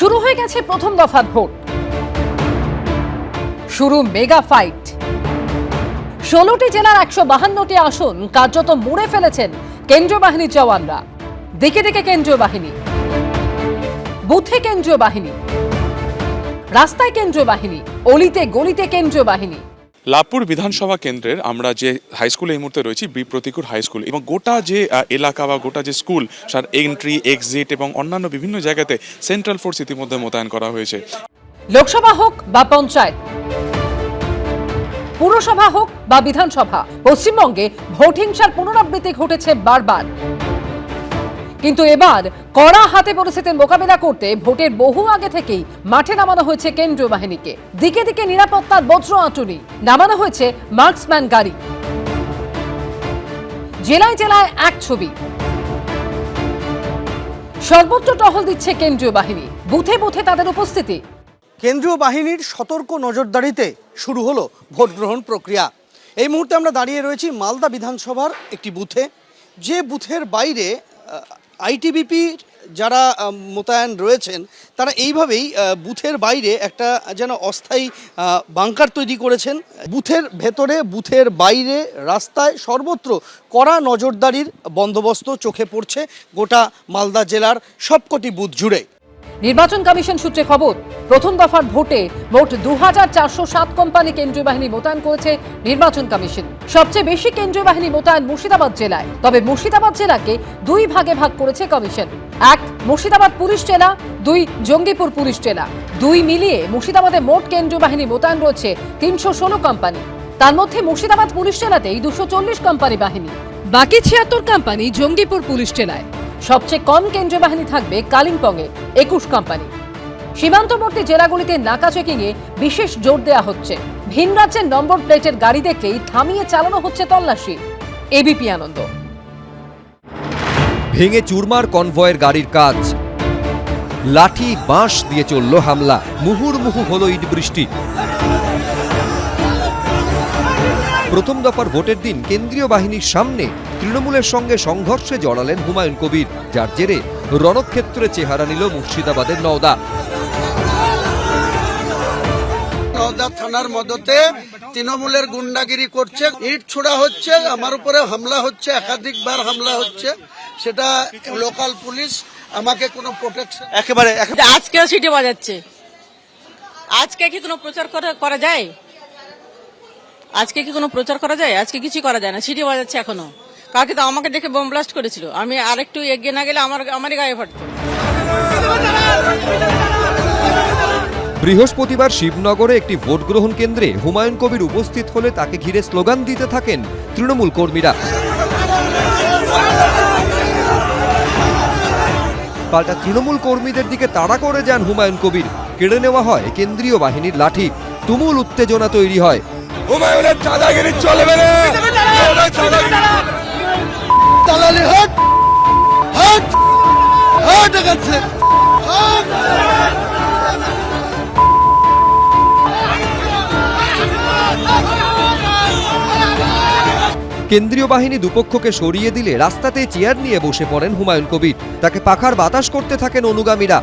শুরু হয়ে গেছে প্রথম দফার ভোট, শুরু মেগা ফাইট। 16টি জেলার 152টি আসন কার্যত মুড়ে ফেলেছেন কেন্দ্রীয় বাহিনীর জওয়ানরা। দিকে দিকে কেন্দ্রীয় বাহিনী, বুথে কেন্দ্রীয় বাহিনী, রাস্তায় কেন্দ্রীয় বাহিনী, অলিতে গলিতে কেন্দ্রীয় বাহিনী। লাভপুর বিধানসভা কেন্দ্রের আমরা যে হাই স্কুলে এই মুহূর্তে রয়েছি, বি প্রতিকুর হাই স্কুল, এবং গোটা যে এলাকা বা গোটা যে স্কুল তার এন্ট্রি এক্সিট এবং অন্যান্য বিভিন্ন জায়গাতে সেন্ট্রাল ফোর্স ইতিমধ্যে মোতায়েন করা হয়েছে। লোকসভা হোক বা পঞ্চায়েত, পুরসভা হোক বা বিধানসভা, পশ্চিমবঙ্গে ভোট হিংসার পুনরাবৃত্তি ঘটেছে বারবার। কিন্তু এবার কড়া হাতে পরিস্থিতির মোকাবিলা করতে ভোটের বহু আগে থেকেই মাঠে নামানো হয়েছে কেন্দ্রীয় বাহিনীকে। দিকে দিকে নিরাপত্তার বজ্র আঁটুনি, নামানো হয়েছে মার্কসম্যান গাড়ি। জেলায় জেলায় এক ছবি, সর্বোচ্চ টহল দিচ্ছে কেন্দ্রীয় বাহিনী, বুথে বুথে তাদের উপস্থিতি। কেন্দ্রীয় বাহিনীর সতর্ক নজরদারিতে শুরু হলো ভোট গ্রহণ প্রক্রিয়া। এই মুহূর্তে আমরা দাঁড়িয়ে রয়েছি মালদা বিধানসভার একটি বুথে, যে বুথের বাইরে আইটিবিপি যারা মোতায়েন রয়েছেন তারা এইভাবেই বুথের বাইরে একটা যেন অস্থায়ী বাংকার তৈরি করেছেন। বুথের ভেতরে, বুথের বাইরে, রাস্তায় সর্বত্র কড়া নজরদারির বন্দোবস্ত চোখে পড়ছে গোটা মালদা জেলার সবকটি বুথ জুড়ে। নির্বাচন কমিশন সূত্রে খবর, প্রথম দফার ভোটে মোট 2407 কোম্পানি কেন্দ্রীয় বাহিনী মোতায়েন করেছে নির্বাচন কমিশন। সবচেয়ে বেশি কেন্দ্রীয় বাহিনী মোতায়েন মুর্শিদাবাদ জেলায়। তবে মুর্শিদাবাদ জেলাকে দুই ভাগে ভাগ করেছে কমিশন। এক মুর্শিদাবাদ পুলিশ জেলা, দুই জঙ্গিপুর পুলিশ জেলা। দুই মিলিয়ে মুর্শিদাবাদে মোট কেন্দ্রীয় বাহিনী মোতায়েন রয়েছে 316 কোম্পানি। তার মধ্যে মুর্শিদাবাদ পুলিশ জেলাতেই 240 কোম্পানি বাহিনী, বাকি 76 কোম্পানি জঙ্গিপুর পুলিশ জেলায়। সবচেয়ে কম কেন্দ্রীয় বাহিনী থাকবে কালিম্পংয়ে, 21 কোম্পানি। সীমান্তবর্তী জেলাগুলিতে নাকা চেকিংয়ে বিশেষ জোর দেওয়া হচ্ছে। ভিন রাজ্যের নম্বর প্লেটের গাড়ি দেখলেই থামিয়ে চালানো হচ্ছে তল্লাশি। এবিপি আনন্দ। ভেঙে চুরমার কনভয়ের গাড়ির কাজ, লাঠি বাঁশ দিয়ে চলল হামলা, মুহুর্মুহু হলো ইট বৃষ্টি। প্রথম দফার ভোটের দিন কেন্দ্রীয় বাহিনীর সামনে তৃণমূলের সঙ্গে সংঘর্ষে জড়ালেন হুমায়ুন কবির, যার জেরে রণক্ষেত্রে চেহারা নিল মুর্শিদাবাদের নওদা। নওদা থানার মদতে তৃণমূলের গুন্ডাগিরি করছে, ইট ছোড়া হচ্ছে, আমার উপরে হামলা হচ্ছে, একাধিকবার হামলা হচ্ছে। সেটা লোকাল পুলিশ আমাকে কোনো প্রোটেকশন একেবারে আজকেও সিটি বাজাচ্ছে। আজকে কি কোনো প্রচার করা যায়? আজকে কি কোনো প্রচার করা যায়? আজকে কিছু করা যায় না, সিটি বাজাচ্ছে এখনো। কালকে তো আমাকে দেখে বোম ব্লাস্ট করেছিল, আমি আরেকটু এগিয়ে না গেলে আমারই গায়ে ফাটতো। বৃহস্পতিবার শিবনগরে একটি ভোট গ্রহণ কেন্দ্রে হুমায়ুন কবির উপস্থিত হলে তাকে ঘিরে স্লোগান দিতে থাকেন তৃণমূল কর্মীরা। পাল্টা তৃণমূল কর্মীদের দিকে তাড়া করে যান হুমায়ুন কবির, কেড়ে নেওয়া হয় কেন্দ্রীয় বাহিনীর লাঠি। তুমুল উত্তেজনা তৈরি হয়। হুমায়ুনের দাদাগিরি চলবে না। দালালি হট হট হট গেছে। কেন্দ্রীয় বাহিনী দুপক্ষকে সরিয়ে দিলে রাস্তাতে চেয়ার নিয়ে বসে পড়েন হুমায়ুন কবির। তাকে পাখার বাতাস করতে থাকেন অনুগামীরা।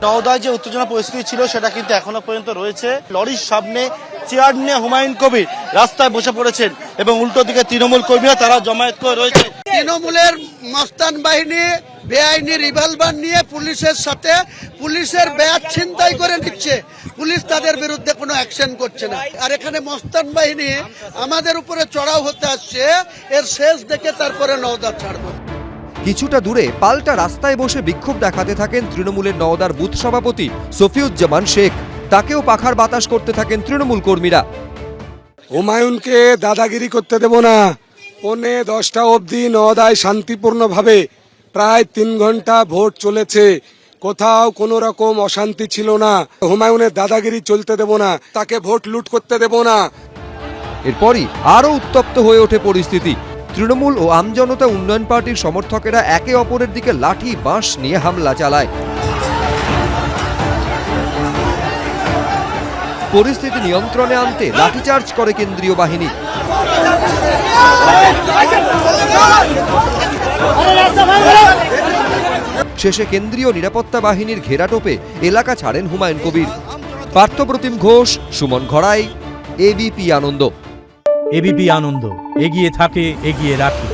নওদায় যে উত্তেজনা পরিস্থিতি ছিল সেটা কিন্তু এখনো পর্যন্ত রয়েছে। লরির সামনে চেয়ার নিয়ে হুমায়ুন কবির রাস্তায় বসে পড়েছেন এবং উল্টো দিকে তৃণমূল কর্মীরা তারা জমায়েত করে রয়েছে। তৃণমূলের মস্তান বাহিনী বেআইনি রিভলভার নিয়ে পুলিশের সাথে পুলিশের ব্যাগ ছিনতাই করে নিচ্ছে। পুলিশ তাদের বিরুদ্ধে কোনো অ্যাকশন করছে না। আর এখানে মস্তান বাহিনী আমাদের উপরে চড়াও হতে আসছে। এর শেষ দেখে তারপরে নওদা ছাড়বো। কিছুটা দূরে পাল্টা রাস্তায় বসে বিক্ষোভ দেখাতে থাকেন তৃণমূলের নওদার বুথ সভাপতি সফিউজ্জামান শেখ। তাকেও পাখার বাতাস করতে থাকেন তৃণমূল কর্মীরা। হুমায়ুনকে দাদাগিরি করতে দেব না। 9:10 অবধি নওদায় শান্তিপূর্ণভাবে প্রায় 3 ঘন্টা ভোট চলেছে, কোথাও কোনো রকম অশান্তি ছিল না। হুমায়ুনের দাদাগিরি চলতে দেব না, তাকে ভোট লুট করতে দেব না। এরপরই আরও উত্তপ্ত হয়ে ওঠে পরিস্থিতি। তৃণমূল ও আমজনতা উন্নয়ন পার্টির সমর্থকেরা একে অপরের দিকে লাঠি বাঁশ নিয়ে হামলা চালায়। পরিস্থিতি নিয়ন্ত্রণে আনতে লাঠিচার্জ করে কেন্দ্রীয় বাহিনী। শেষে কেন্দ্রীয় নিরাপত্তা বাহিনীর ঘেরাটোপে এলাকা ছাড়েন হুমায়ুন কবির। পার্থপ্রতিম ঘোষ, সুমন ঘড়াই, এবিপি আনন্দ। এবিপি আনন্দ, এগিয়ে থাকে, এগিয়ে রাখে।